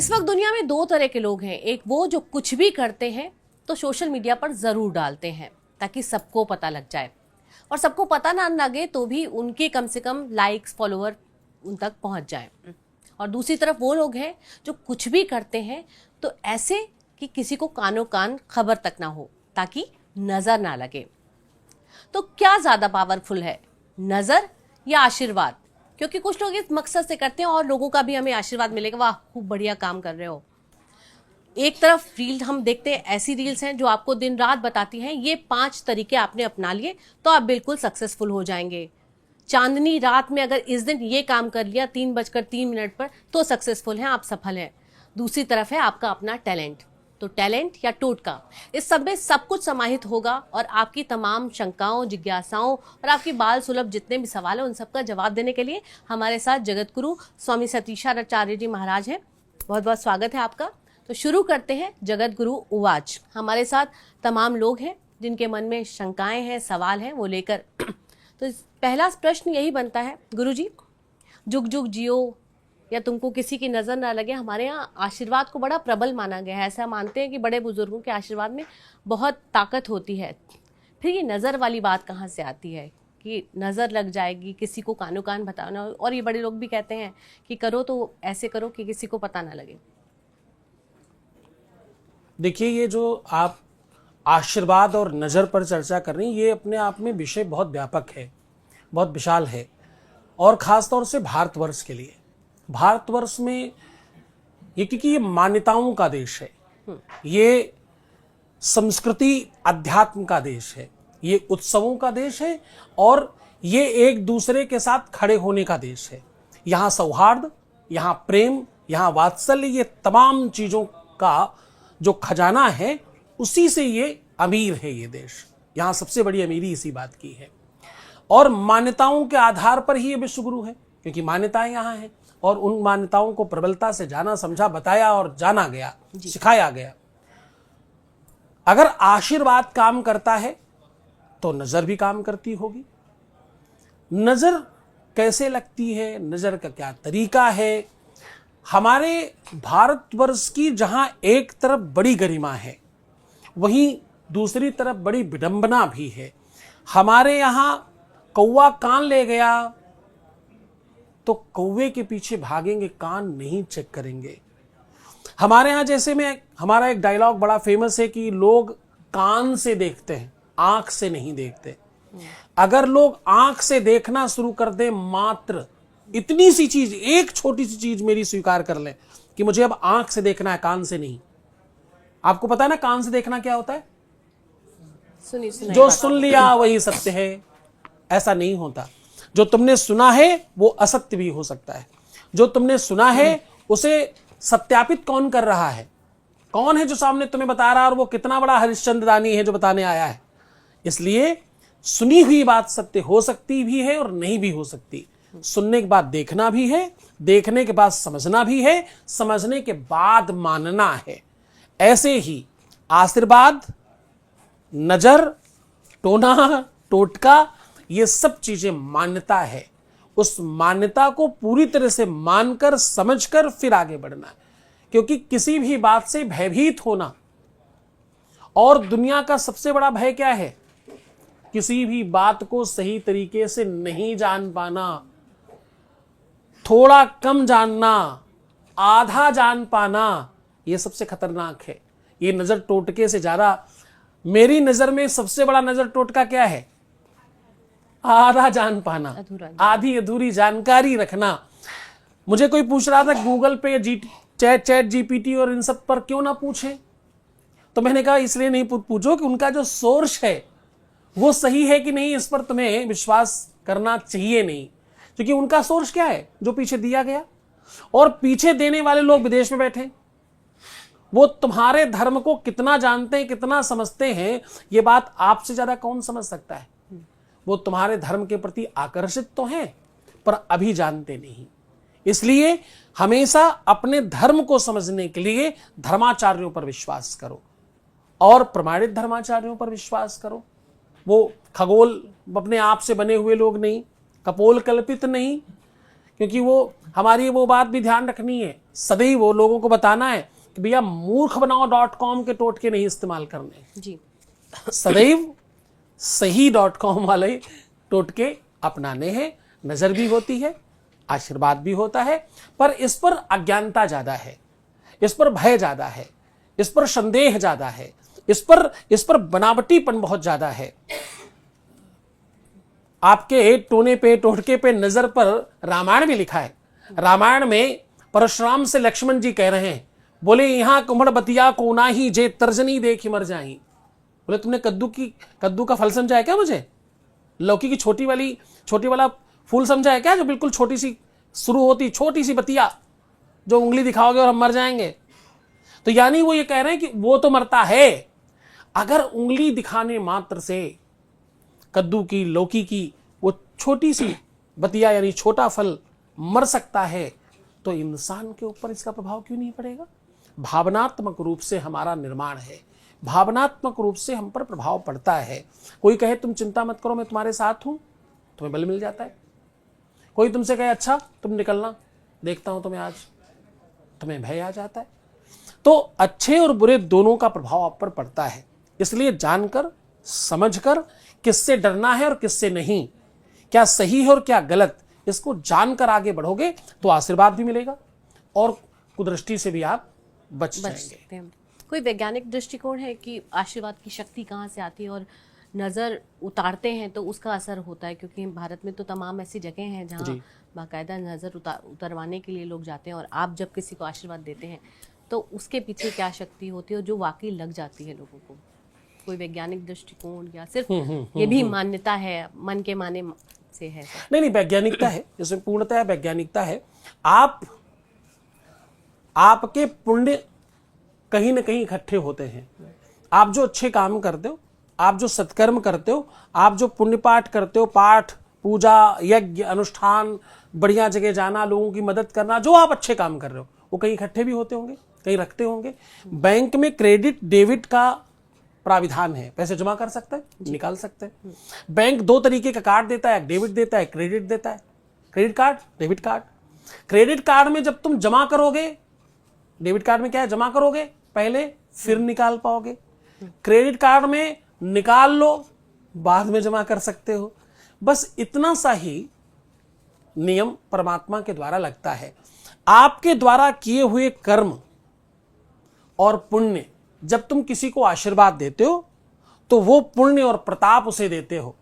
इस वक्त दुनिया में दो तरह के लोग हैं। एक वो जो कुछ भी करते हैं तो सोशल मीडिया पर ज़रूर डालते हैं ताकि सबको पता लग जाए, और सबको पता ना लगे तो भी उनके कम से कम लाइक्स फॉलोअर उन तक पहुंच जाए। और दूसरी तरफ वो लोग हैं जो कुछ भी करते हैं तो ऐसे कि किसी को कानो कान खबर तक ना हो ताकि नज़र ना लगे। तो क्या ज़्यादा पावरफुल है, नज़र या आशीर्वाद? क्योंकि कुछ लोग इस मकसद से करते हैं और लोगों का भी हमें आशीर्वाद मिलेगा, वाह खूब बढ़िया काम कर रहे हो। एक तरफ रील हम देखते हैं, ऐसी रील्स हैं जो आपको दिन रात बताती हैं ये 5 तरीके आपने अपना लिए तो आप बिल्कुल सक्सेसफुल हो जाएंगे। चांदनी रात में अगर इस दिन ये काम कर लिया 3:03 पर तो सक्सेसफुल हैं, आप सफल हैं। दूसरी तरफ है आपका अपना टैलेंट। तो टैलेंट या टोटका, इस सब में सब कुछ समाहित होगा और आपकी तमाम शंकाओं, जिज्ञासाओं और आपकी बाल सुलभ जितने भी सवाल हैं उन सबका जवाब देने के लिए हमारे साथ जगत गुरु स्वामी सतीशाचार्य जी महाराज हैं। बहुत बहुत स्वागत है आपका। तो शुरू करते हैं जगत गुरु उवाच। हमारे साथ तमाम लोग हैं जिनके मन में शंकाएं हैं, सवाल हैं, वो लेकर तो पहला प्रश्न यही बनता है, गुरु जी, जुग जुग जियो या तुमको किसी की नज़र ना लगे। हमारे यहाँ आशीर्वाद को बड़ा प्रबल माना गया है, ऐसा मानते हैं कि बड़े बुजुर्गों के आशीर्वाद में बहुत ताकत होती है। फिर ये नज़र वाली बात कहाँ से आती है कि नज़र लग जाएगी, किसी को कानो कान बताना? और ये बड़े लोग भी कहते हैं कि करो तो ऐसे करो कि किसी को पता ना लगे। देखिए, ये जो आप आशीर्वाद और नज़र पर चर्चा कर रही हैं, ये अपने आप में विषय बहुत व्यापक है, बहुत विशाल है, और ख़ास तौर से भारतवर्ष के लिए। भारतवर्ष में ये, क्योंकि ये मान्यताओं का देश है, ये संस्कृति अध्यात्म का देश है, ये उत्सवों का देश है, और ये एक दूसरे के साथ खड़े होने का देश है। यहाँ सौहार्द, यहाँ प्रेम, यहाँ वात्सल्य, ये तमाम चीज़ों का जो खजाना है उसी से ये अमीर है ये देश। यहाँ सबसे बड़ी अमीरी इसी बात की है, और मान्यताओं के आधार पर ही ये विश्वगुरु है, क्योंकि मान्यताएं यहाँ हैं और उन मान्यताओं को प्रबलता से जाना, समझा, बताया और जाना गया, सिखाया गया। अगर आशीर्वाद काम करता है तो नजर भी काम करती होगी। नजर कैसे लगती है, नजर का क्या तरीका है? हमारे भारतवर्ष की जहां एक तरफ बड़ी गरिमा है, वहीं दूसरी तरफ बड़ी विडंबना भी है। हमारे यहाँ कौवा कान ले गया तो कौवे के पीछे भागेंगे, कान नहीं चेक करेंगे। हमारे यहाँ जैसे में हमारा एक डायलॉग बड़ा फेमस है कि लोग कान से देखते हैं, आंख से नहीं देखते। अगर लोग आंख से देखना शुरू कर दें, मात्र इतनी सी चीज, एक छोटी सी चीज मेरी स्वीकार कर लें कि मुझे अब आंख से देखना है, कान से नहीं। आपको पता है ना कान से देखना क्या होता है? जो सुन लिया वही सत्य है, ऐसा नहीं होता। जो तुमने सुना है वो असत्य भी हो सकता है। जो तुमने सुना है उसे सत्यापित कौन कर रहा है? कौन है जो सामने तुम्हें बता रहा है, और वो कितना बड़ा हरिश्चंद्र रानी है जो बताने आया है। इसलिए सुनी हुई बात सत्य हो सकती भी है और नहीं भी हो सकती। सुनने के बाद देखना भी है, देखने के बाद समझना भी है, समझने के बाद मानना है। ऐसे ही आशीर्वाद, नजर, टोना, टोटका, ये सब चीजें मान्यता है। उस मान्यता को पूरी तरह से मानकर, समझकर फिर आगे बढ़ना है। क्योंकि किसी भी बात से भयभीत होना, और दुनिया का सबसे बड़ा भय क्या है? किसी भी बात को सही तरीके से नहीं जान पाना, थोड़ा कम जानना, आधा जान पाना, ये सबसे खतरनाक है। ये नजर टोटके से ज्यादा, मेरी नजर में सबसे बड़ा नजर टोटका क्या है? आधा जान पाना, आधी अधूरी जानकारी रखना। मुझे कोई पूछ रहा था गूगल पे चैट जीपीटी और इन सब पर क्यों ना पूछे, तो मैंने कहा इसलिए नहीं पूछो कि उनका जो सोर्स है वो सही है कि नहीं, इस पर तुम्हें विश्वास करना चाहिए नहीं। क्योंकि उनका सोर्स क्या है? जो पीछे दिया गया, और पीछे देने वाले लोग विदेश में बैठे। वो तुम्हारे धर्म को कितना जानते हैं, कितना समझते हैं, ये बात आपसे ज्यादा कौन समझ सकता है? वो तुम्हारे धर्म के प्रति आकर्षित तो हैं पर अभी जानते नहीं। इसलिए हमेशा अपने धर्म को समझने के लिए धर्माचार्यों पर विश्वास करो, और प्रमाणित धर्माचार्यों पर विश्वास करो। वो खगोल अपने आप से बने हुए लोग नहीं, कपोल कल्पित नहीं, क्योंकि वो हमारी वो बात भी ध्यान रखनी है, सदैव वो लोगों को बताना है कि भैया मूर्ख बनाओ .com के टोटके नहीं इस्तेमाल करने, जी, सदैव सही .com वाले टोटके अपनाने हैं। नजर भी होती है, आशीर्वाद भी होता है, पर इस पर अज्ञानता ज्यादा है, इस पर भय ज्यादा है, इस पर संदेह ज्यादा है, इस पर बनावटीपन बहुत ज्यादा है। आपके टोने पे टोटके पे नजर पर रामायण भी लिखा है। रामायण में परशुराम से लक्ष्मण जी कह रहे हैं, बोले यहां कुम्हड़ बतिया को ना ही जे तर्जनी देखी मर जाई। बोले तुमने कद्दू का फल समझा है क्या मुझे? लौकी की छोटी वाला फूल समझा है क्या, जो बिल्कुल छोटी सी शुरू होती, छोटी सी बतिया जो उंगली दिखाओगे और हम मर जाएंगे। तो यानी वो ये कह रहे हैं कि वो तो मरता है, अगर उंगली दिखाने मात्र से कद्दू की, लौकी की वो छोटी सी बतिया यानी छोटा फल मर सकता है, तो इंसान के ऊपर इसका प्रभाव क्यों नहीं पड़ेगा? भावनात्मक रूप से हमारा निर्माण है, भावनात्मक रूप से हम पर प्रभाव पड़ता है। कोई कहे तुम चिंता मत करो मैं तुम्हारे साथ हूं, तुम्हें बल मिल जाता है। कोई तुमसे कहे अच्छा तुम निकलना, देखता हूं तुम्हें आज, तुम्हें भय आ जाता है। तो अच्छे और बुरे दोनों का प्रभाव आप पर पड़ता है। इसलिए जानकर समझकर किससे डरना है और किससे नहीं, क्या सही है और क्या गलत, इसको जानकर आगे बढ़ोगे तो आशीर्वाद भी मिलेगा और कुदृष्टि से भी आप बच जाएंगे। कोई वैज्ञानिक दृष्टिकोण है कि आशीर्वाद की शक्ति कहाँ से आती है और नजर उतारते हैं तो उसका असर होता है? क्योंकि भारत में तो तमाम ऐसी जगह हैं जहाँ बाकायदा नजर उतारवाने के लिए लोग जाते हैं, और आप जब किसी को आशीर्वाद देते हैं तो उसके पीछे क्या शक्ति होती है जो वाकई लग जाती है लोगों को? कोई वैज्ञानिक दृष्टिकोण या सिर्फ ये भी मान्यता है, मन के माने से है? नहीं, वैज्ञानिकता है, इसमें पूर्णतः वैज्ञानिकता है। आपके पुण्य कहीं ना कहीं इकट्ठे होते हैं। आप जो अच्छे काम करते हो, आप जो सत्कर्म करते हो, आप जो पुण्य पाठ करते हो, पाठ पूजा यज्ञ अनुष्ठान, बढ़िया जगह जाना, लोगों की मदद करना, जो आप अच्छे काम कर रहे हो वो कहीं इकट्ठे भी होते होंगे, कहीं रखते होंगे। बैंक में क्रेडिट डेबिट का प्राविधान है, पैसे जमा कर सकते हैं, निकाल सकते हैं। बैंक दो तरीके का कार्ड देता है, डेबिट देता है, क्रेडिट देता है। Credit card, debit card. Credit card में जब तुम जमा करोगे, डेबिट कार्ड में क्या है, जमा करोगे पहले फिर निकाल पाओगे। क्रेडिट कार्ड में निकाल लो बाद में जमा कर सकते हो। बस इतना सा ही नियम परमात्मा के द्वारा लगता है। आपके द्वारा किए हुए कर्म और पुण्य, जब तुम किसी को आशीर्वाद देते हो तो वो पुण्य और प्रताप उसे देते हो।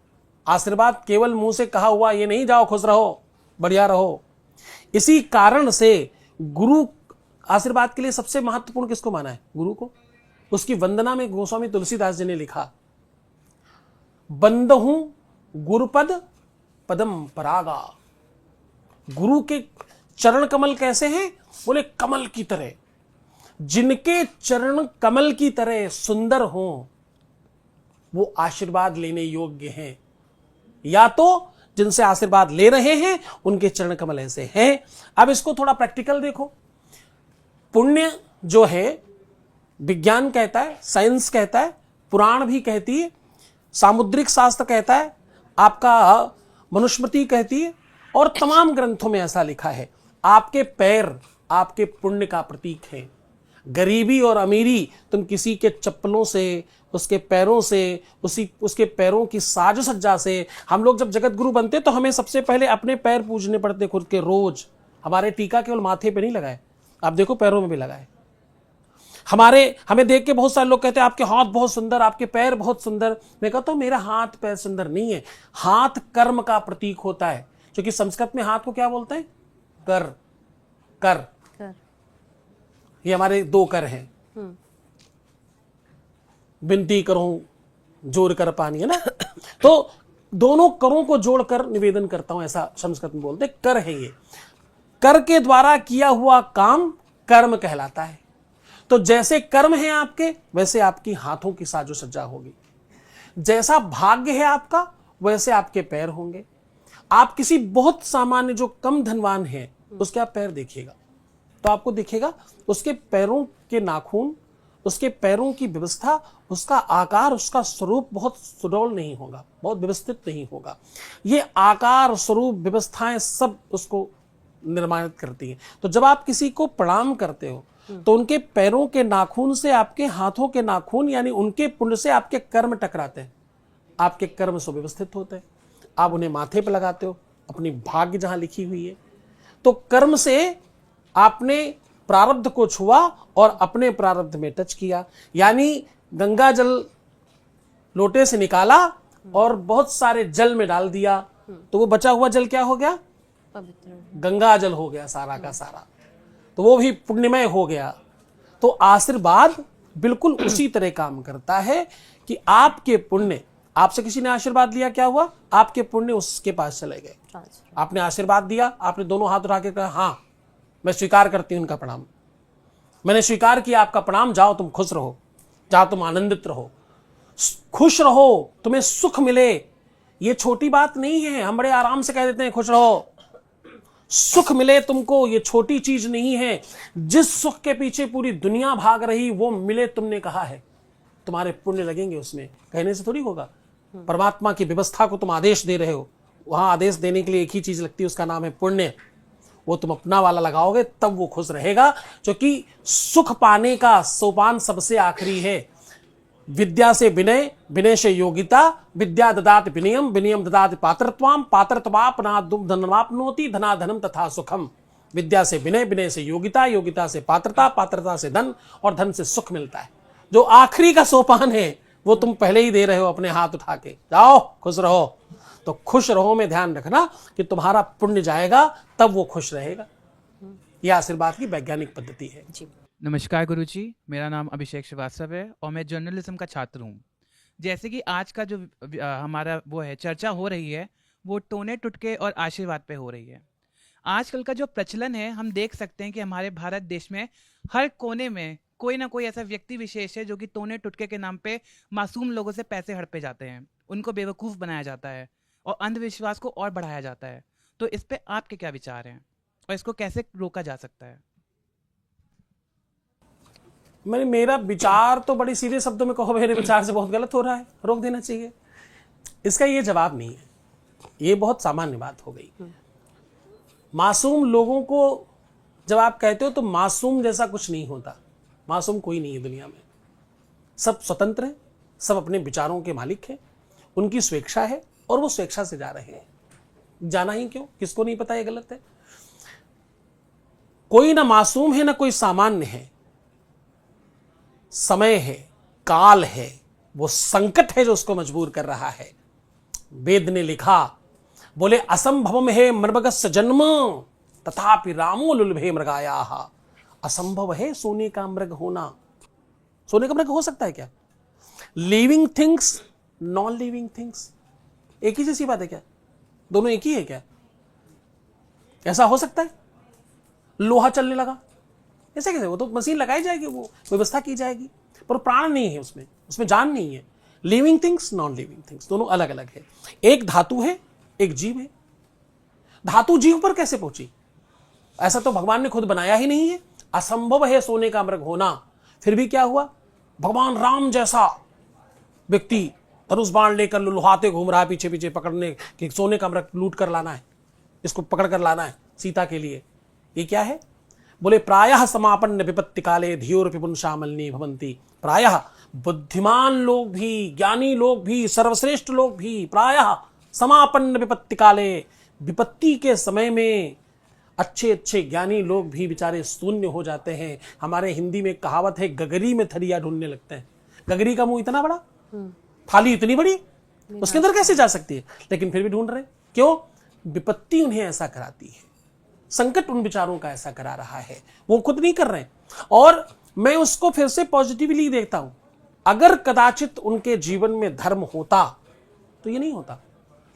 आशीर्वाद केवल मुंह से कहा हुआ ये नहीं, जाओ खुश रहो बढ़िया रहो। इसी कारण से गुरु आशीर्वाद के लिए सबसे महत्वपूर्ण किसको माना है? गुरु को। उसकी वंदना में गोस्वामी तुलसीदास जी ने लिखा, बंदहूं गुरुपद पदम परागा। गुरु के चरण कमल कैसे हैं? बोले कमल की तरह। जिनके चरण कमल की तरह सुंदर हों वो आशीर्वाद लेने योग्य हैं। या तो जिनसे आशीर्वाद ले रहे हैं उनके चरण कमल ऐसे हैं। अब इसको थोड़ा प्रैक्टिकल देखो। पुण्य जो है, विज्ञान कहता है, साइंस कहता है, पुराण भी कहती है, सामुद्रिक शास्त्र कहता है, आपका मनुस्मृति कहती है, और तमाम ग्रंथों में ऐसा लिखा है। आपके पैर आपके पुण्य का प्रतीक है। गरीबी और अमीरी तुम किसी के चप्पलों से, उसके पैरों से, उसके पैरों की साज सज्जा से। हम लोग जब जगत गुरु बनते तो हमें सबसे पहले अपने पैर पूजने पड़ते खुद के रोज। हमारे टीका केवल माथे पे नहीं लगाए, आप देखो पैरों में भी लगाए। हमें देख के बहुत सारे लोग कहते हैं आपके हाथ बहुत सुंदर, आपके पैर बहुत सुंदर। मैं कहता हूं मेरा हाथ पैर सुंदर नहीं है। हाथ कर्म का प्रतीक होता है, क्योंकि संस्कृत में हाथ को क्या बोलते हैं? कर। कर, ये हमारे दो कर हैं। विनती करूं जोड़ कर पानी, है ना। तो दोनों करों को जोड़कर निवेदन करता हूं, ऐसा संस्कृत में बोलते। कर है ये। कर के द्वारा किया हुआ काम कर्म कहलाता है। तो जैसे कर्म है आपके, वैसे आपकी हाथों की साजो सज्जा होगी। जैसा भाग्य है आपका, वैसे आपके पैर होंगे। आप किसी बहुत सामान्य जो कम धनवान है, उसके आप पैर देखिएगा तो आपको दिखेगा उसके पैरों के नाखून, उसके पैरों की व्यवस्था, उसका आकार, उसका स्वरूप बहुत सुडौल नहीं होगा, बहुत व्यवस्थित नहीं होगा। ये आकार स्वरूप व्यवस्थाएं सब उसको निर्माणित करती हैं। तो जब आप किसी को प्रणाम करते हो तो उनके पैरों के नाखून से आपके हाथों के नाखून यानी उनके पुण्य से आपके कर्म टकराते हैं, आपके कर्म सुव्यवस्थित होते हैं, आप उन्हें माथे पर लगाते हो, अपनी भाग्य जहां लिखी हुई है। तो कर्म से आपने प्रारब्ध को छुआ और अपने प्रारब्ध में टच किया, यानी गंगा जल लोटे से निकाला और बहुत सारे जल में डाल दिया, तो वो बचा हुआ जल क्या हो गया? पवित्र। गंगा जल हो गया सारा का सारा, तो वो भी पुण्यमय हो गया। तो आशीर्वाद बिल्कुल उसी तरह काम करता है कि आपके पुण्य, आपसे किसी ने आशीर्वाद लिया, क्या हुआ? आपके पुण्य उसके पास चले गए। आपने आशीर्वाद दिया, आपने दोनों हाथ उठा के कहा हाँ मैं स्वीकार करती हूं उनका प्रणाम, मैंने स्वीकार किया आपका प्रणाम, जाओ तुम खुश रहो, जाओ तुम आनंदित रहो, खुश रहो, तुम्हें सुख मिले। ये छोटी बात नहीं है, हम बड़े आराम से कह देते हैं खुश रहो, सुख मिले तुमको, ये छोटी चीज नहीं है। जिस सुख के पीछे पूरी दुनिया भाग रही वो मिले, तुमने कहा है, तुम्हारे पुण्य लगेंगे उसमें, कहने से थोड़ी होगा। परमात्मा की व्यवस्था को तुम आदेश दे रहे हो, वहां आदेश देने के लिए एक ही चीज लगती है, उसका नाम है पुण्य। वो तुम अपना वाला लगाओगे तब वो खुश रहेगा, क्योंकि सुख पाने का सोपान सबसे आखिरी है। विद्या से विनय, विनय से योगिता, विद्या ददाति विनयम, विनयम ददाति पात्रत्वाम, पात्रत्वापनाप्नोति धनाधनम तथा सुखम। विद्या से विनय, विनय से योगिता, योगिता से पात्रता, पात्रता से धन और धन से सुख मिलता है। जो आखिरी का सोपान है वो तुम पहले ही दे रहे हो अपने हाथ उठा के, जाओ खुश रहो। तो खुश रहो में ध्यान रखना कि तुम्हारा पुण्य जाएगा तब वो खुश रहेगा। यह आशीर्वाद की वैज्ञानिक पद्धति है। जी। नमस्कार गुरुजी, मेरा नाम अभिषेक श्रीवास्तव है और मैं जर्नलिज्म का छात्र हूँ। जैसे कि आज का जो हमारा वो है चर्चा हो रही है वो टोने टुटके और आशीर्वाद पे हो रही है। आजकल का जो प्रचलन है हम देख सकते हैं कि हमारे भारत देश में हर कोने में कोई ना कोई ऐसा व्यक्ति विशेष है जो कि टोने टुटके के नाम पे मासूम लोगों से पैसे हड़पे जाते हैं, उनको बेवकूफ़ बनाया जाता है और अंधविश्वास को और बढ़ाया जाता है। तो इस पे आपके क्या विचार हैं और इसको कैसे रोका जा सकता है? मेरा विचार तो बड़ी सीधे शब्दों में कहो, मेरे विचार से बहुत गलत हो रहा है, रोक देना चाहिए। इसका ये जवाब नहीं है, ये बहुत सामान्य बात हो गई। मासूम लोगों को जब आप कहते हो तो मासूम जैसा कुछ नहीं होता, मासूम कोई नहीं है दुनिया में। सब स्वतंत्र हैं, सब अपने विचारों के मालिक हैं, उनकी स्वेच्छा है और वो स्वेच्छा से जा रहे हैं। जाना ही क्यों, किसको नहीं पता ये गलत है। कोई ना मासूम है ना कोई सामान्य है, समय है, काल है, वो संकट है जो उसको मजबूर कर रहा है। वेद ने लिखा, बोले असंभवम है मृगस्य जन्म तथापि रामो लुलभे मृगायाः। असंभव है सोने का मृग होना। सोने का मृग हो सकता है क्या? Living things, non living things एक ही जैसी बात है क्या? दोनों एक ही है क्या? ऐसा हो सकता है? लोहा चलने लगा, ऐसे कैसे? वो तो मशीन लगाई जाएगी, वो व्यवस्था की जाएगी, पर प्राण नहीं है उसमें, उसमें जान नहीं है। Living things, non living things दोनों अलग अलग है। एक धातु है, एक जीव है। धातु जीव पर कैसे पहुंची? ऐसा तो भगवान ने खुद बनाया ही नहीं है। असंभव है सोने का मृग होना। फिर भी क्या हुआ? भगवान राम जैसा व्यक्ति धनुष बाण लेकर लुलहाते घूम रहा है पीछे पीछे पकड़ने कि सोने का मृग लूट कर लाना है, इसको पकड़ कर लाना है सीता के लिए। ये क्या है? बोले प्रायः समापन्न विपत्ति काले धियोरपि पुंसामलिनी भवन्ति। प्रायः बुद्धिमान लोग भी, ज्ञानी लोग भी, सर्वश्रेष्ठ लोग भी प्रायः समापन्न विपत्ति काले, विपत्ति के समय में अच्छे अच्छे ज्ञानी लोग भी बेचारे शून्य हो जाते हैं। हमारे हिंदी में कहावत है, गगरी में थरिया ढूंढने लगते हैं। गगरी का मुंह इतना बड़ा, थाली इतनी बड़ी, उसके अंदर कैसे जा सकती है? लेकिन फिर भी ढूंढ रहे। क्यों? विपत्ति उन्हें ऐसा कराती है, संकट उन विचारों का ऐसा करा रहा है, वो खुद नहीं कर रहे। और मैं उसको फिर से पॉजिटिवली देखता हूं। अगर कदाचित उनके जीवन में धर्म होता तो ये नहीं होता,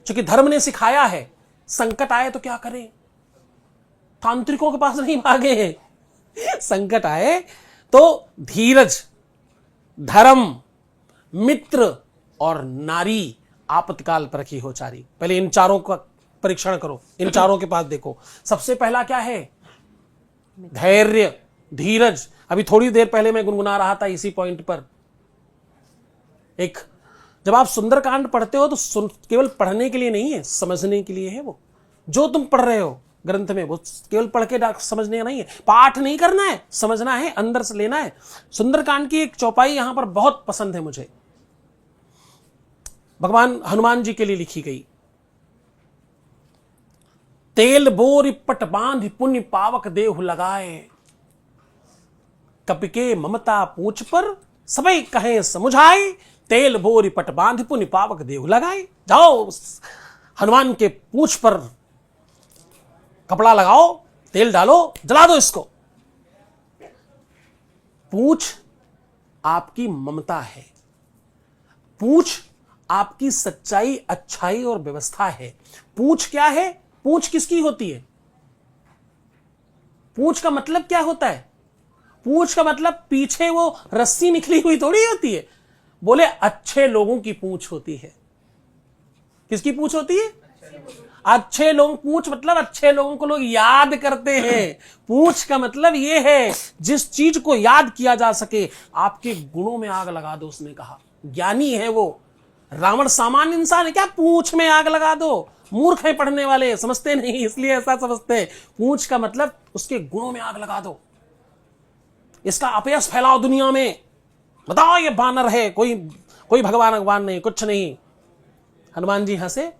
क्योंकि धर्म ने सिखाया है संकट आए तो क्या करें। तांत्रिकों के पास नहीं भागे हैं। संकट आए तो धीरज, धर्म, मित्र और नारी आपत्काल पर रखी हो चारी। पहले इन चारों का परीक्षण करो, इन चारों के पास देखो। सबसे पहला क्या है? धैर्य, धीरज। अभी थोड़ी देर पहले मैं गुनगुना रहा था इसी पॉइंट पर। एक, जब आप सुंदरकांड पढ़ते हो तो केवल पढ़ने के लिए नहीं है, समझने के लिए है। वो जो तुम पढ़ रहे हो ग्रंथ में, वो केवल पढ़ के समझने नहीं है, पाठ नहीं करना है, समझना है, अंदर से लेना है। सुंदरकांड की एक चौपाई यहां पर बहुत पसंद है मुझे, भगवान हनुमान जी के लिए लिखी गई। तेल बोरी पट बांध पुण्य पावक देहु लगाए, कपिके ममता पूछ पर सबई कहे समुझाए, तेल बोरी पट बांध पुण्य पावक देहु लगाए। जाओ हनुमान के पूछ पर कपड़ा लगाओ, तेल डालो, जला दो इसको। पूछ आपकी ममता है, पूछ आपकी सच्चाई, अच्छाई और व्यवस्था है। पूछ क्या है? पूछ किसकी होती है? पूछ का मतलब क्या होता है? पूछ का मतलब पीछे वो रस्सी निकली हुई थोड़ी होती है। बोले अच्छे लोगों की पूछ होती है। किसकी पूछ होती है? अच्छे लोग। पूछ मतलब अच्छे लोगों को लोग याद करते हैं। पूछ का मतलब ये है जिस चीज को याद किया जा सके। आपके गुणों में आग लगा दो, उसने कहा। ज्ञानी है वो। रावण सामान्य इंसान है क्या? पूछ में आग लगा दो। मूर्ख है पढ़ने वाले, समझते नहीं, इसलिए ऐसा समझते हैं। पूछ का मतलब उसके गुणों में आग लगा दो, इसका अपयश फैलाओ दुनिया में। बताओ ये बानर है, कोई भगवान नहीं, कुछ नहीं। हनुमान जी हंसे।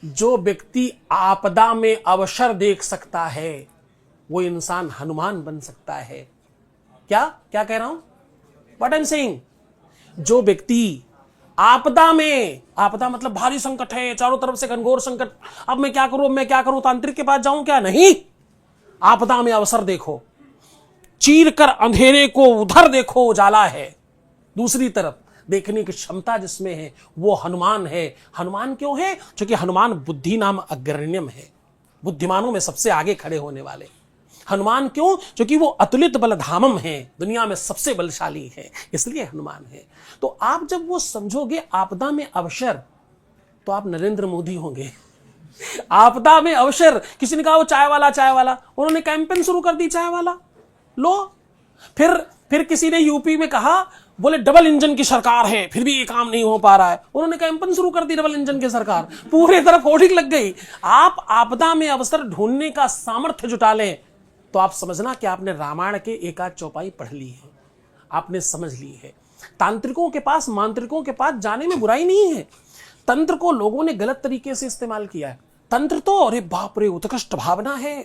जो व्यक्ति आपदा में अवसर देख सकता है वो इंसान हनुमान बन सकता है। क्या कह रहा हूं? What I am saying? जो व्यक्ति आपदा में, आपदा मतलब भारी संकट है, चारों तरफ से घनघोर संकट, अब मैं क्या करूं, तांत्रिक के पास जाऊं क्या? नहीं। आपदा में अवसर देखो, चीर कर अंधेरे को उधर देखो, उजाला है। दूसरी तरफ देखने की क्षमता जिसमें है वो हनुमान है। हनुमान क्यों है? क्योंकि हनुमान बुद्धि नाम अग्रण्यम है, बुद्धिमानों में सबसे आगे खड़े होने वाले। हनुमान क्यों? क्योंकि वो अतुलित बलधामम है, दुनिया में सबसे बलशाली है, इसलिए हनुमान है। तो आप जब वो समझोगे आपदा में अवसर, तो आप नरेंद्र मोदी होंगे। आपदा में अवसर। किसी ने कहा वो चाय वाला, उन्होंने कैंपेन शुरू कर दी चाय वाला, लो। फिर किसी ने यूपी में कहा, बोले डबल इंजन की सरकार है, फिर भी ये काम नहीं हो पा रहा है, उन्होंने कैंपेन शुरू कर दी डबल इंजन की सरकार, पूरे तरफ होर्डिंग लग गई। आप आपदा में अवसर ढूंढने का सामर्थ्य जुटा लें तो आप समझना कि आपने रामायण के एक आध चौपाई पढ़ ली है, आपने समझ ली है। तांत्रिकों के पास, मांत्रिकों के पास जाने में बुराई नहीं है। तंत्र को लोगों ने गलत तरीके से इस्तेमाल किया है। तंत्र तो अरे बाप रे उत्कृष्ट भावना है।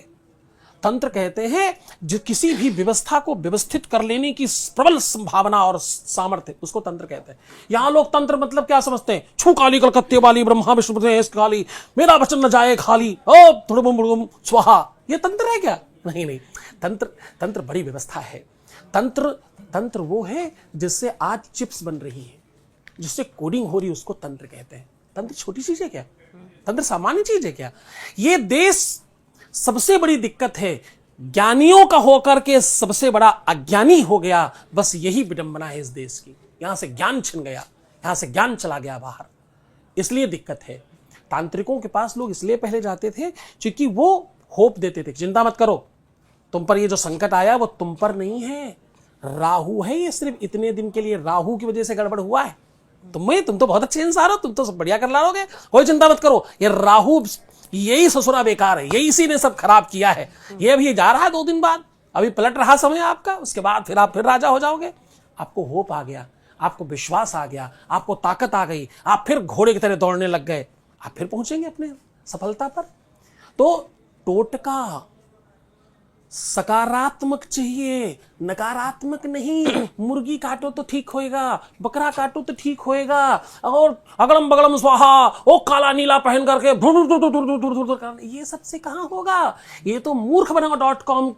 तंत्र कहते हैं जो किसी भी व्यवस्था को व्यवस्थित कर लेने की प्रबल संभावना और सामर्थ्य, उसको तंत्र कहते हैं। यहां लोग तंत्र मतलब क्या समझते हैं? छू काली कलकत्ते वाली ब्रह्मा विष्णु काली, मेरा वचन न जाए खाली, ओ थुड़बुम स्वाहा। ये तंत्र है क्या? नहीं। तंत्र बड़ी व्यवस्था है। तंत्र वो है जिससे आज चिप्स बन रही है, जिससे कोडिंग हो रही है, उसको तंत्र कहते हैं। तंत्र छोटी चीज है क्या? तंत्र सामान्य चीज है क्या? ये देश सबसे बड़ी दिक्कत है, ज्ञानियों का होकर के सबसे बड़ा अज्ञानी हो गया। बस यही विडंबना है इस देश की। यहां से ज्ञान छिन गया, यहां से ज्ञान चला गया बाहर, इसलिए दिक्कत है। तांत्रिकों के पास लोग इसलिए पहले जाते थे क्योंकि वो होप देते थे, चिंता मत करो, तुम पर ये जो संकट आया वो तुम पर नहीं है, राहु है, ये सिर्फ इतने दिन के लिए, राहु की वजह से गड़बड़ हुआ है। तुम तो बहुत अच्छे इंसान हो, तुम तो सब बढ़िया कर लाओगे, कोई चिंता मत करो। ये राहु, यही ससुरा बेकार है, यही इसी ने सब खराब किया है। ये अभी जा रहा है 2 दिन बाद, अभी पलट रहा समय आपका, उसके बाद फिर आप फिर राजा हो जाओगे। आपको होप आ गया, आपको विश्वास आ गया, आपको ताकत आ गई, आप फिर घोड़े की तरह दौड़ने लग गए, आप फिर पहुंचेंगे अपने सफलता पर। तो टोटका सकारात्मक चाहिए, नकारात्मक नहीं। मुर्गी काटो तो ठीक होएगा, बकरा काटो तो ठीक होएगा, और अगड़म बगड़म स्वाहा, ओ काला नीला पहन करके ये सबसे कहां होगा? ये तो मूर्ख बनाओ.com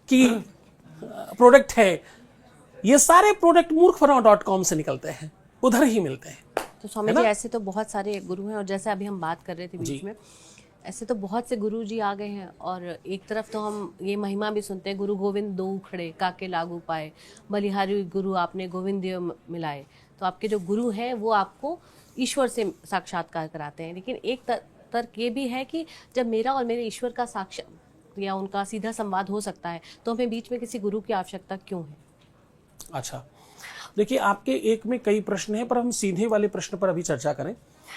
की प्रोडक्ट है। ये सारे प्रोडक्ट मूर्ख बनाओ.com से निकलते हैं, उधर ही मिलते हैं। तो स्वामी जी ऐसे तो बहुत सारे गुरु हैं, और जैसे अभी हम बात कर रहे थे बीच में, ऐसे तो बहुत से गुरु जी आ गए हैं। और एक तरफ तो हम ये महिमा भी सुनते हैं, गुरु गोविंद दो खड़े काके लागू पाए, बलिहारी गुरु आपने गोविंद देव मिलाए। तो आपके जो गुरु हैं वो आपको ईश्वर से साक्षात्कार कराते हैं। लेकिन एक तर्क ये भी है कि जब मेरा और मेरे ईश्वर का साक्षात या उनका सीधा संवाद हो सकता है, तो हमें बीच में किसी गुरु की आवश्यकता क्यों है? अच्छा, देखिए आपके एक में कई प्रश्न हैं, पर हम सीधे वाले प्रश्न पर अभी चर्चा करें।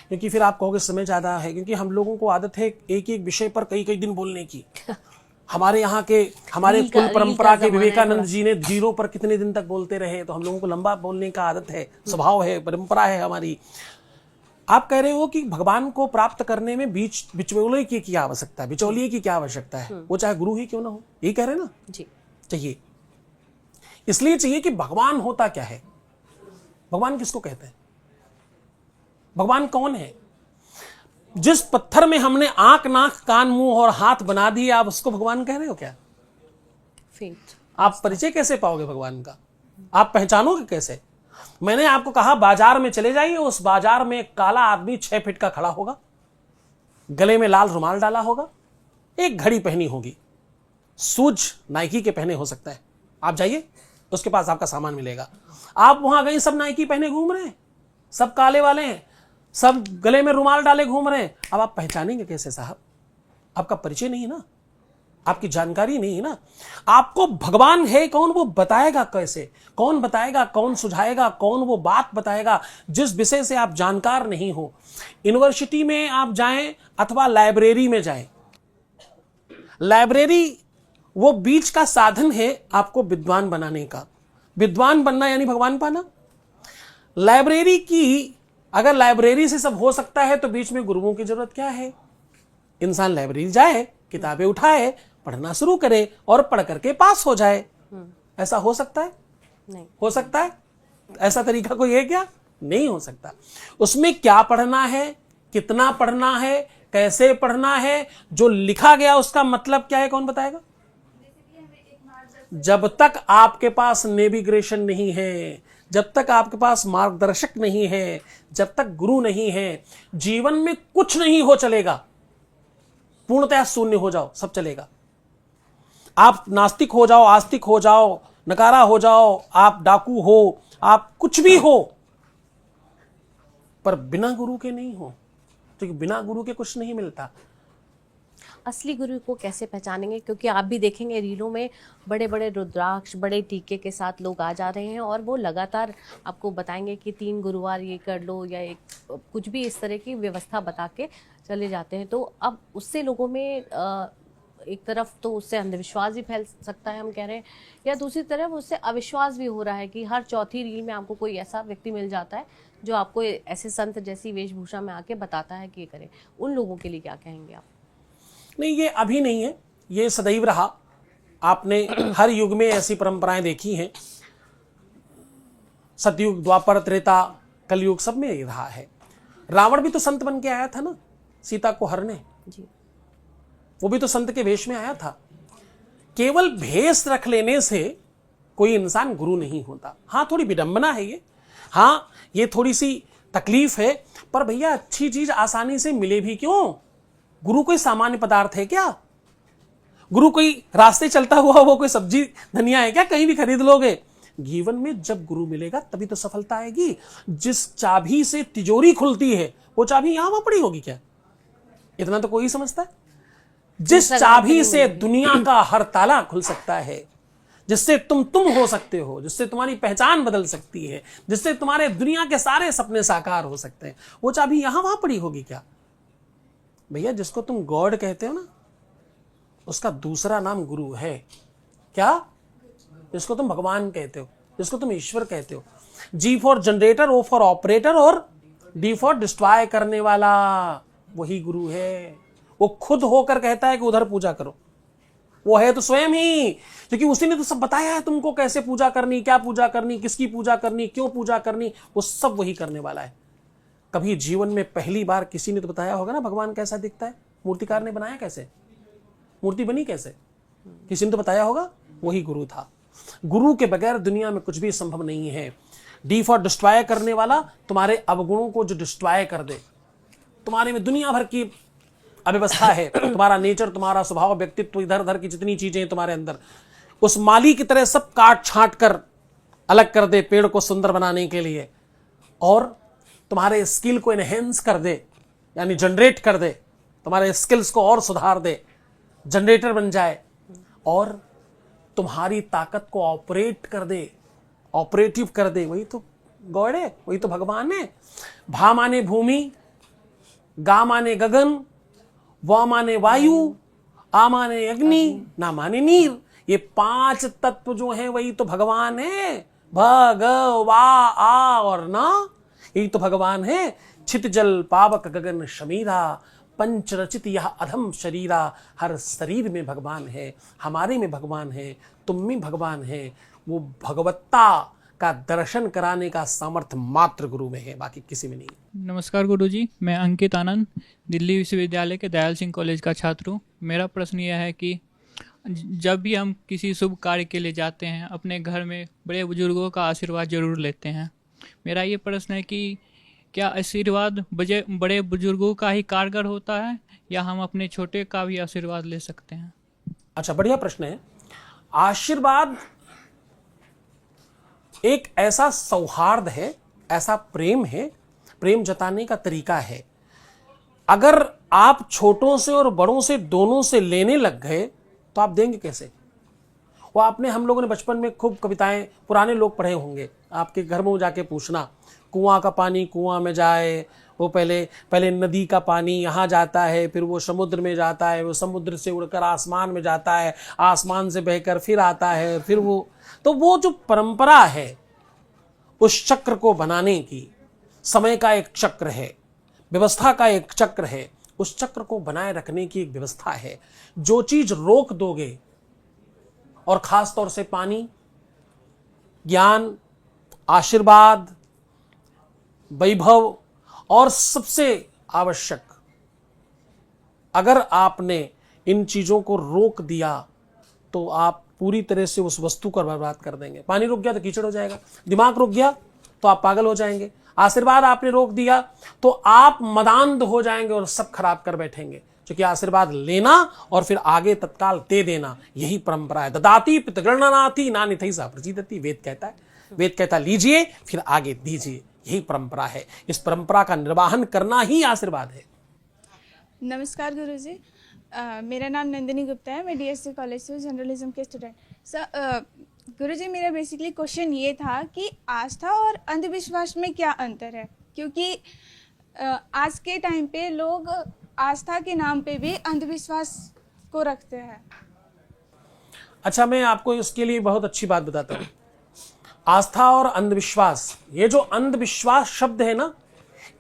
क्योंकि फिर आप कहोगे समय ज़्यादा है, क्योंकि हम लोगों को आदत है एक एक विषय पर कई कई दिन बोलने की। हमारे यहाँ के हमारे रील का कुल परंपरा के जमाना है विवेकानंद थोड़ा। जी ने 0 पर कितने दिन तक बोलते रहे, तो हम लोगों को लंबा बोलने का आदत है, स्वभाव है, परंपरा है हमारी। आप कह रहे हो कि भगवान को प्राप्त करने में बिचौलिए की क्या आवश्यकता है, बिचौलिए की क्या आवश्यकता है, वो चाहे गुरु ही क्यों ना हो, यही कह रहे हैं ना। जी। चाहिए, इसलिए चाहिए कि भगवान होता क्या है, भगवान किसको कहते हैं, भगवान कौन है। जिस पत्थर में हमने आंख, नाक, कान, मुंह और हाथ बना दिए, आप उसको भगवान कह रहे हो क्या। फेथ। आप परिचय कैसे पाओगे भगवान का, आप पहचानोगे कैसे। मैंने आपको कहा बाजार में चले जाइए, उस बाजार में एक काला आदमी 6 फीट का खड़ा होगा, गले में लाल रुमाल डाला होगा, एक घड़ी पहनी होगी, शूज नाइकी के पहने हो सकता है। आप जाइए, उसके पास आपका सामान मिलेगा। आप वहां गए, सब नाइकी पहने घूम रहे हैं, सब काले वाले हैं, सब गले में रुमाल डाले घूम रहे हैं। अब आप पहचानेंगे कैसे साहब, आपका परिचय नहीं ना, आपकी जानकारी नहीं है ना। आपको भगवान है कौन वो बताएगा कैसे, कौन बताएगा, कौन सुझाएगा, कौन वो बात बताएगा जिस विषय से आप जानकार नहीं हो। यूनिवर्सिटी में आप जाएं अथवा लाइब्रेरी में जाएं, लाइब्रेरी वो बीच का साधन है आपको विद्वान बनाने का। विद्वान बनना यानी भगवान पाना। लाइब्रेरी की, अगर लाइब्रेरी से सब हो सकता है तो बीच में गुरुओं की जरूरत क्या है। इंसान लाइब्रेरी जाए, किताबें उठाए, पढ़ना शुरू करे और पढ़ करके पास हो जाए। ऐसा हो सकता है? नहीं हो सकता है? ऐसा तरीका कोई है क्या? नहीं हो सकता। उसमें क्या पढ़ना है, कितना पढ़ना है, कैसे पढ़ना है, जो लिखा गया उसका मतलब क्या है, कौन बताएगा। जब तक आपके पास नेविगेशन नहीं है, जब तक आपके पास मार्गदर्शक नहीं है, जब तक गुरु नहीं है, जीवन में कुछ नहीं हो चलेगा। पूर्णतः शून्य हो जाओ, सब चलेगा। आप नास्तिक हो जाओ, आस्तिक हो जाओ, नकारा हो जाओ, आप डाकू हो, आप कुछ भी हो, पर बिना गुरु के नहीं हो, क्योंकि बिना गुरु के कुछ नहीं मिलता। असली गुरु को कैसे पहचानेंगे, क्योंकि आप भी देखेंगे रीलों में बड़े बड़े रुद्राक्ष, बड़े टीके के साथ लोग आ जा रहे हैं और वो लगातार आपको बताएंगे कि 3 गुरुवार ये कर लो, या एक कुछ भी इस तरह की व्यवस्था बता के चले जाते हैं। तो अब उससे लोगों में एक तरफ तो उससे अंधविश्वास भी फैल सकता है, हम कह रहे हैं, या दूसरी तरफ उससे अविश्वास भी हो रहा है कि हर चौथी रील में आपको कोई ऐसा व्यक्ति मिल जाता है जो आपको ऐसे संत जैसी वेशभूषा में आके बताता है कि ये करें। उन लोगों के लिए क्या कहेंगे आप। नहीं, ये अभी नहीं है, ये सदैव रहा। आपने हर युग में ऐसी परंपराएं देखी हैं, सतयुग, द्वापर, त्रेता, कलयुग, सब में ये रहा है। रावण भी तो संत बन के आया था ना, सीता को हरने। जी। वो भी तो संत के वेश में आया था। केवल भेष रख लेने से कोई इंसान गुरु नहीं होता। हाँ, थोड़ी विडंबना है ये, हाँ ये थोड़ी सी तकलीफ है, पर भैया अच्छी चीज आसानी से मिले भी क्यों। गुरु कोई सामान्य पदार्थ है क्या? गुरु कोई रास्ते चलता हुआ वो कोई सब्जी धनिया है क्या, कहीं भी खरीद लोगे? जीवन में जब गुरु मिलेगा तभी तो सफलता आएगी। जिस चाबी से तिजोरी खुलती है वो चाबी यहां वहां पड़ी होगी क्या? इतना तो कोई समझता है। जिस चाबी से दुनिया का हर ताला खुल सकता है, जिससे तुम हो सकते हो, जिससे तुम्हारी पहचान बदल सकती है, जिससे तुम्हारे दुनिया के सारे सपने साकार हो सकते हैं, वो चाबी यहां वहां पड़ी होगी क्या? भैया, जिसको तुम गॉड कहते हो ना, उसका दूसरा नाम गुरु है। क्या? जिसको तुम भगवान कहते हो, जिसको तुम ईश्वर कहते हो। G for generator, O for operator और डी फॉर डिस्ट्रॉय करने वाला, वही गुरु है। वो खुद होकर कहता है कि उधर पूजा करो, वो है तो स्वयं ही, क्योंकि उसी ने तो सब बताया है तुमको कैसे पूजा करनी, क्या पूजा करनी, किसकी पूजा करनी, क्यों पूजा करनी, वो सब वही करने वाला है। कभी जीवन में पहली बार किसी ने तो बताया होगा ना भगवान कैसा दिखता है, मूर्तिकार ने बनाया कैसे, मूर्ति बनी कैसे, किसी ने तो बताया होगा, वही गुरु था। गुरु के बगैर दुनिया में कुछ भी संभव नहीं है। डी फॉर डिस्ट्रॉय करने वाला, तुम्हारे अवगुणों को जो डिस्ट्रॉय कर दे, तुम्हारे में दुनिया भर की अव्यवस्था है, तुम्हारा नेचर, तुम्हारा स्वभाव, व्यक्तित्व, इधर उधर की जितनी चीजें हैं तुम्हारे अंदर, उस माली की तरह सब काट छांट कर अलग कर दे पेड़ को सुंदर बनाने के लिए, और तुम्हारे स्किल को एनहेंस कर दे, यानी जनरेट कर दे, तुम्हारे स्किल्स को और सुधार दे, जनरेटर बन जाए, और तुम्हारी ताकत को ऑपरेट कर दे, ऑपरेटिव कर दे, वही तो गॉड है, वही तो भगवान है। भा माने भूमि, गा माने गगन, वा माने वायु, आ माने अग्नि, ना माने नीर। ये 5 तत्व जो हैं वही तो भगवान है। भग वा आ और ना, यही तो भगवान है। छित जल पावक गगन शमीरा, पंच रचित यह अधम शरीरा। हर शरीर में भगवान है, हमारे में भगवान है, तुम में भगवान है। वो भगवत्ता का दर्शन कराने का सामर्थ्य मात्र गुरु में है, बाकी किसी में नहीं। नमस्कार गुरुजी, मैं अंकित आनंद दिल्ली विश्वविद्यालय के दयाल सिंह कॉलेज का छात्र हूँ। मेरा प्रश्न यह है कि जब भी हम किसी शुभ कार्य के लिए जाते हैं, अपने घर में बड़े बुजुर्गों का आशीर्वाद जरूर लेते हैं। मेरा ये प्रश्न है कि क्या आशीर्वाद बड़े बुजुर्गों का ही कारगर होता है या हम अपने छोटे का भी आशीर्वाद ले सकते हैं? अच्छा, बढ़िया प्रश्न है। आशीर्वाद एक ऐसा सौहार्द है, ऐसा प्रेम है, प्रेम जताने का तरीका है। अगर आप छोटों से और बड़ों से दोनों से लेने लग गए तो आप देंगे कैसे? वो आपने, हम लोगों ने बचपन में खूब कविताएं पुराने लोग पढ़े होंगे, आपके घर में जाके पूछना, कुआं का पानी कुआं में जाए, वो पहले नदी का पानी यहाँ जाता है, फिर वो समुद्र में जाता है, वो समुद्र से उड़कर आसमान में जाता है, आसमान से बहकर फिर आता है, फिर वो जो परंपरा है उस चक्र को बनाने की, समय का एक चक्र है, व्यवस्था का एक चक्र है, उस चक्र को बनाए रखने की एक व्यवस्था है। जो चीज रोक दोगे, और खास तौर से पानी, ज्ञान, आशीर्वाद, वैभव, और सबसे आवश्यक, अगर आपने इन चीजों को रोक दिया तो आप पूरी तरह से उस वस्तु को बर्बाद कर देंगे। पानी रुक गया तो कीचड़ हो जाएगा, दिमाग रुक गया तो आप पागल हो जाएंगे, आशीर्वाद आपने रोक दिया तो आप मदांध हो जाएंगे और सब खराब कर बैठेंगे। क्योंकि आशीर्वाद लेना और फिर आगे तत्काल दे देना, यही परंपरा है। ददाति पितृगणनाति नानिथै सा प्रसीदति, वेद कहता है। वेद कहता लीजिए फिर आगे दीजिए, यही परंपरा है। इस परंपरा का निर्वाहन करना ही आशीर्वाद है। नमस्कार गुरुजी, मेरा नाम नंदिनी गुप्ता है। मैं डीएससी कॉलेज से जर्नलिज्म के स्टूडेंट। सर गुरुजी, मेरा बेसिकली क्वेश्चन ये था कि आस्था और अंधविश्वास में क्या अंतर है? क्योंकि आज के टाइम पे लोग आस्था के नाम पे भी अंधविश्वास को रखते हैं। अच्छा, मैं आपको इसके लिए बहुत अच्छी बात बताता हूँ। आस्था और अंधविश्वास, ये जो अंधविश्वास शब्द है ना,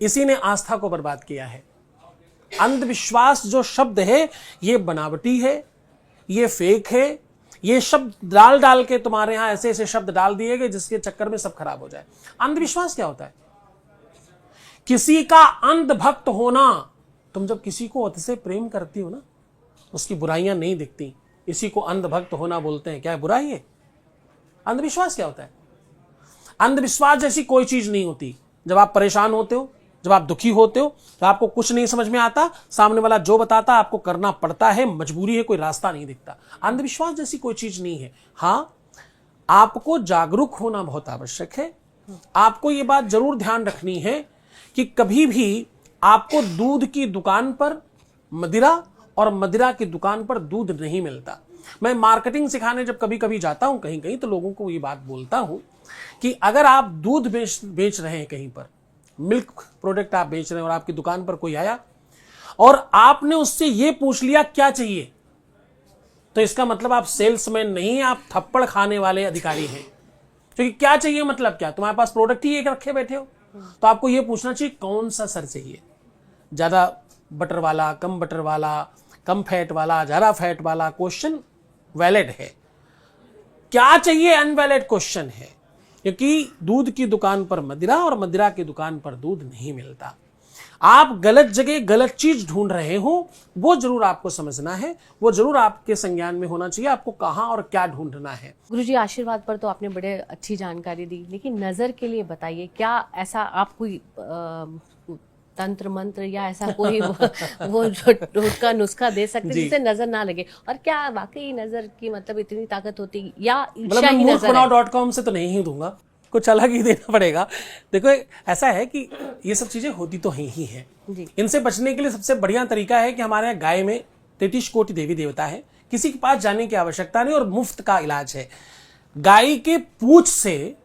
इसी ने आस्था को बर्बाद किया है। अंधविश्वास जो शब्द है ये बनावटी है, ये फेक है। ये शब्द डाल डाल के तुम्हारे यहां ऐसे ऐसे शब्द डाल दिए गए जिसके चक्कर में सब खराब हो जाए। अंधविश्वास क्या होता है? किसी का अंध भक्त होना। तुम जब किसी को अति से प्रेम करती हो ना, उसकी बुराइयां नहीं दिखती, इसी को अंध भक्त होना बोलते हैं। क्या है बुराई है? अंधविश्वास क्या होता है? अंधविश्वास जैसी कोई चीज नहीं होती। जब आप परेशान होते हो, जब आप दुखी होते हो, तो आपको कुछ नहीं समझ में आता, सामने वाला जो बताता आपको करना पड़ता है, मजबूरी है, कोई रास्ता नहीं दिखता। अंधविश्वास जैसी कोई चीज नहीं है। हाँ, आपको जागरूक होना बहुत आवश्यक है। आपको ये बात जरूर ध्यान रखनी है कि कभी भी आपको दूध की दुकान पर मदिरा और मदिरा की दुकान पर दूध नहीं मिलता। मैं मार्केटिंग सिखाने जब कभी कभी जाता हूं कहीं कहीं, तो लोगों को ये बात बोलता हूं कि अगर आप दूध बेच रहे हैं, कहीं पर मिल्क प्रोडक्ट आप बेच रहे हैं और आपकी दुकान पर कोई आया और आपने उससे ये पूछ लिया क्या चाहिए, तो इसका मतलब आप सेल्समैन नहीं, आप थप्पड़ खाने वाले अधिकारी हैं। क्योंकि क्या चाहिए मतलब क्या? तुम्हारे पास प्रोडक्ट ही एक रखे बैठे हो, तो आपको ये पूछना चाहिए कौन सा सर चाहिए, ज्यादा बटर वाला, कम बटर वाला, कम फैट वाला, ज्यादा फैट वाला। क्वेश्चन वैलिड है। क्या चाहिए अनवैलिड क्वेश्चन है। क्योंकि दूध की दुकान पर मदिरा और मदिरा की दुकान पर दूध नहीं मिलता। आप गलत जगह गलत चीज ढूंढ रहे हो, वो जरूर आपको समझना है, वो जरूर आपके संज्ञान में होना चाहिए, आपको कहां और क्या ढूंढना है। गुरुजी, आशीर्वाद पर तो आपने बड़े अच्छी जानकारी दी, लेकिन नजर के लिए बताइए, क्या ऐसा आप कोई तंत्र मंत्र या ऐसा कोई वो टोटका नुस्खा दे सकते हैं जिससे नजर ना लगे? और क्या वाकई नजर की मतलब इतनी ताकत होती या ईर्ष्या ही नजर है? मूर्खबनाओ.com से तो नहीं ही दूंगा, कुछ अलग ही देना पड़ेगा। देखो, ऐसा है कि ये सब चीजें होती तो ही हैं। इनसे बचने के लिए सबसे बढ़िया तरीका है कि हमारे यहाँ गाय में 33 कोटि देवी देवता है, किसी के पास जाने की आवश्यकता नहीं और मुफ्त का इलाज है। गाय के पूंछ से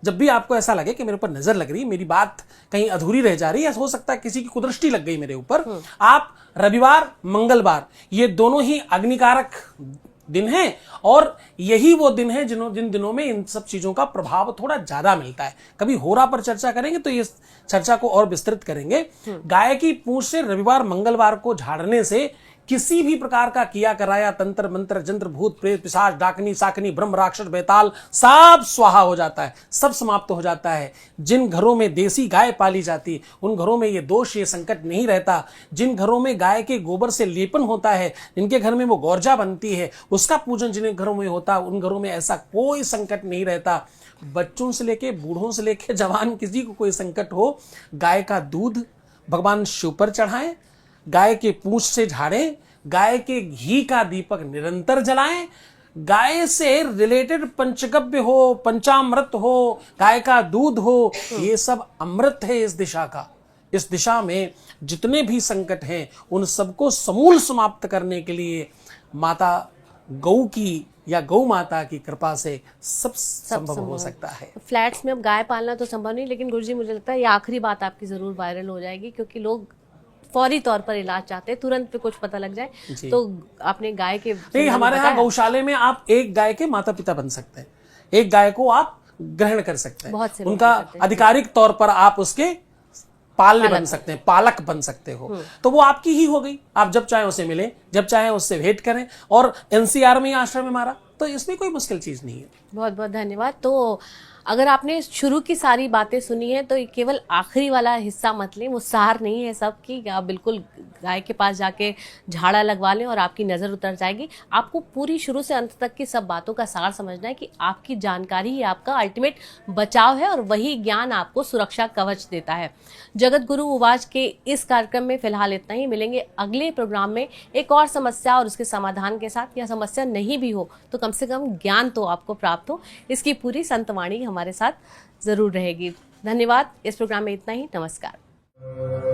जब भी आपको ऐसा लगे कि मेरे ऊपर नजर लग रही, मेरी बात कहीं अधूरी रह जा रही, या हो सकता है किसी की कुदृष्टि लग गई मेरे ऊपर, आप रविवार मंगलवार ये दोनों ही अग्निकारक दिन हैं, और यही वो दिन है जिन दिनों में इन सब चीजों का प्रभाव थोड़ा ज्यादा मिलता है। कभी होरा पर चर्चा करेंगे तो इस चर्चा को और विस्तृत करेंगे। गाय की पूंछ से रविवार मंगलवार को झाड़ने से किसी भी प्रकार का किया कराया तंत्र मंत्र जंत्र भूत प्रेत पिशाच डाकनी साकनी ब्रह्म राक्षस बेताल सब स्वाहा हो जाता है, सब समाप्त हो जाता है। जिन घरों में देसी गाय पाली जाती उन घरों में ये दोष ये संकट नहीं रहता। जिन घरों में गाय के गोबर से लेपन होता है, जिनके घर में वो गौरजा बनती है, उसका पूजन जिन घरों में होता है, उन घरों में ऐसा कोई संकट नहीं रहता। बच्चों से लेके बूढ़ों से लेके जवान किसी को कोई संकट हो, गाय का दूध भगवान शिव पर चढ़ाएं, गाय के पूंछ से झाड़ें, गाय के घी का दीपक निरंतर जलाएं, गाय से रिलेटेड पंचगव्य हो, पंचामृत हो, गाय का दूध हो, ये सब अमृत है इस दिशा का। इस दिशा में जितने भी संकट हैं उन सबको समूल समाप्त करने के लिए माता गौ की या गौ माता की कृपा से सब संभव हो सकता है। फ्लैट्स में अब गाय पालना तो संभव नहीं, लेकिन गुरुजी मुझे लगता है ये आखिरी बात आपकी जरूर वायरल हो जाएगी, क्योंकि लोग फौरी तौर पर इलाज चाहते हैं, तुरंत पे कुछ पता लग जाए। तो आपने गाय के नहीं, हमारे यहाँ गौशाले में आप एक गाय के माता पिता बन सकते हैं, एक गाय को आप ग्रहण कर सकते हैं, बहुत से उनका आधिकारिक तौर पर आप उसके पालने बन सकते हैं, पालक बन सकते हो, तो वो आपकी ही हो गई। आप जब चाहे उसे मिले, जब चाहे उससे भेंट करें, और एनसीआर में आश्रम में मारा, तो इसमें कोई मुश्किल चीज नहीं है। बहुत बहुत धन्यवाद। तो अगर आपने शुरू की सारी बातें सुनी है तो ये केवल आखिरी वाला हिस्सा मत लें, वो सार नहीं है सब की। आप बिल्कुल गाय के पास जाके झाड़ा लगवा लें और आपकी नज़र उतर जाएगी। आपको पूरी शुरू से अंत तक की सब बातों का सार समझना है कि आपकी जानकारी ही आपका अल्टीमेट बचाव है, और वही ज्ञान आपको सुरक्षा कवच देता है। जगत गुरु उवाच के इस कार्यक्रम में फिलहाल इतना ही। मिलेंगे अगले प्रोग्राम में एक और समस्या और उसके समाधान के साथ। या समस्या नहीं भी हो तो कम से कम ज्ञान तो आपको प्राप्त हो, इसकी पूरी संतवाणी हमारे साथ जरूर रहेगी। धन्यवाद। इस प्रोग्राम में इतना ही। नमस्कार।